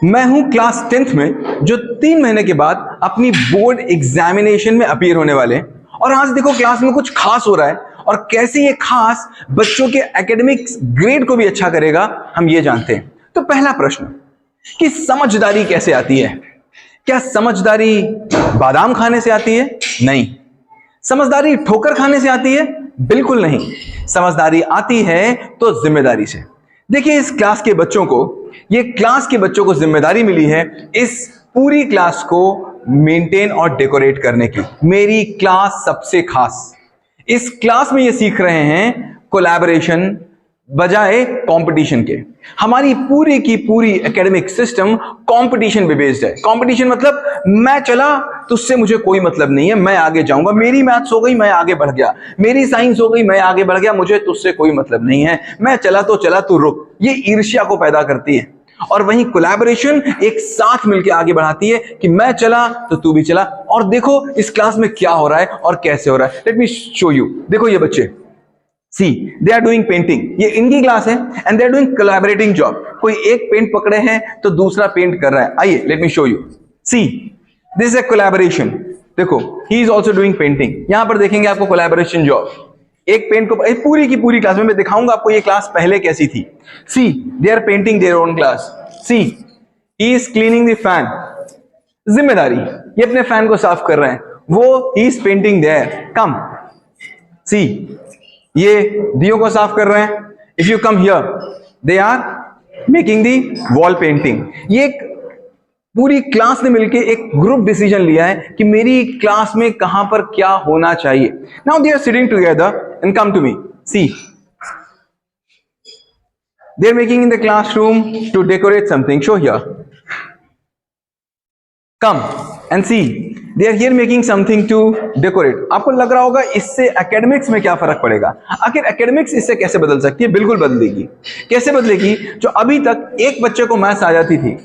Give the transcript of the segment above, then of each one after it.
मैं हूं class 10th में, जो 3 महीने के बाद अपनी बोर्ड एग्जामिनेशन में अपीयर होने वाले हैं। और आज देखो क्लास में कुछ खास हो रहा है, और कैसे ये खास बच्चों के एकेडमिक्स ग्रेड को भी अच्छा करेगा हम ये जानते हैं। तो पहला प्रश्न कि समझदारी कैसे आती है? क्या समझदारी बादाम खाने से आती है? नहीं। समझदारी ठोकर खाने से आती है? बिल्कुल नहीं। समझदारी आती है तो जिम्मेदारी से। देखिए इस क्लास के बच्चों को, ये क्लास के बच्चों को जिम्मेदारी मिली है इस पूरी क्लास को मेंटेन और डेकोरेट करने की। मेरी क्लास सबसे खास। इस क्लास में ये सीख रहे हैं कोलैबोरेशन बजाय कंपटीशन के। हमारी पूरी की पूरी एकेडमिक सिस्टम कंपटीशन पे बेस्ड है। कंपटीशन मतलब मैं चला तो उससे मुझे कोई मतलब नहीं है, मैं आगे जाऊंगा। मेरी मैथ्स हो गई, मैं आगे बढ़ गया। मेरी साइंस हो गई, मैं आगे बढ़ गया, मुझे तुझसे कोई मतलब नहीं है। मैं चला तो चला, तू रुक। ये ईर्ष्या को पैदा करती है। और वहीं कोलैबोरेशन एक साथ मिलकर आगे बढ़ाती है कि मैं चला तो तू भी चला। और देखो इस क्लास में क्या हो रहा है और कैसे हो रहा है। Let me show you. देखो ये बच्चे, see they are doing painting. ये इनकी क्लास है and they are doing collaborating job. कोई एक पेंट पकड़े हैं तो दूसरा पेंट कर रहा है। आइए let me show you. See this is a collaboration. देखो he is also doing painting. यहां पर देखेंगे आपको कोलैबोरेशन जॉब। एक पेंट को पूरी की पूरी क्लास में मैं दिखाऊंगा आपको ये क्लास पहले कैसी थी। See they are painting their own class. See he is cleaning the fan. जिम्मेदारी, ये अपने फैन को साफ कर रहे हैं। वो ही is painting there. Come see ये दियों को साफ कर रहे हैं। If you come here they are making the wall painting. ये एक पूरी क्लास ने मिलकर एक ग्रुप डिसीजन लिया है कि मेरी क्लास में कहां पर क्या होना चाहिए। Now they are sitting together and come to me. See they are making in the classroom to decorate something. Show here. Come and see they are here making something to decorate. आपको लग रहा होगा इससे academics में क्या फर्क पड़ेगा। आखिर एकेडमिक्स इससे कैसे बदल सकती है? बिल्कुल बदलेगी। कैसे बदलेगी? जो अभी तक एक बच्चे को मैथ्स आ जाती थी,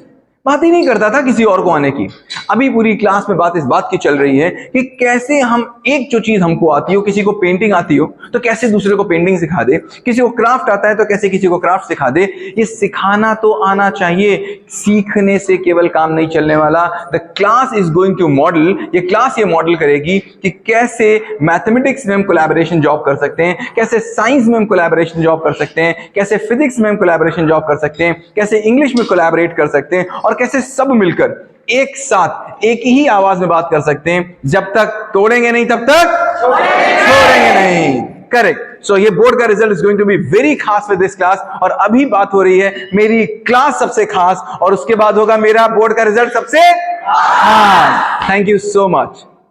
बात ही नहीं करता था किसी और को आने की, अभी पूरी क्लास में बात इस बात की चल रही है कि कैसे हम एक जो चीज हमको आती हो, किसी को पेंटिंग आती हो तो कैसे दूसरे को पेंटिंग सिखा दे, किसी को क्राफ्ट आता है तो कैसे किसी को क्राफ्ट सिखा दे। ये सिखाना तो आना चाहिए, सीखने से केवल काम नहीं चलने वाला। The class is going to model. ये क्लास ये मॉडल करेगी कि कैसे मैथमेटिक्स में हम कोलैबोरेशन जॉब कर सकते हैं, कैसे साइंस में हम कोलैबोरेशन जॉब कर सकते हैं, कैसे फिजिक्स में हम कोलैबोरेशन जॉब कर सकते हैं, कैसे इंग्लिश में कोलैबोरेट कर सकते हैं, और कैसे सब मिलकर एक साथ एक ही आवाज में बात कर सकते हैं। जब तक तोड़ेंगे नहीं तब तक छोड़ेंगे नहीं। करेक्ट। सो ये बोर्ड का result is going to be very खास विद दिस क्लास। और अभी बात हो रही है मेरी क्लास सबसे खास, और उसके बाद होगा मेरा बोर्ड का रिजल्ट सबसे खास। Thank you so much.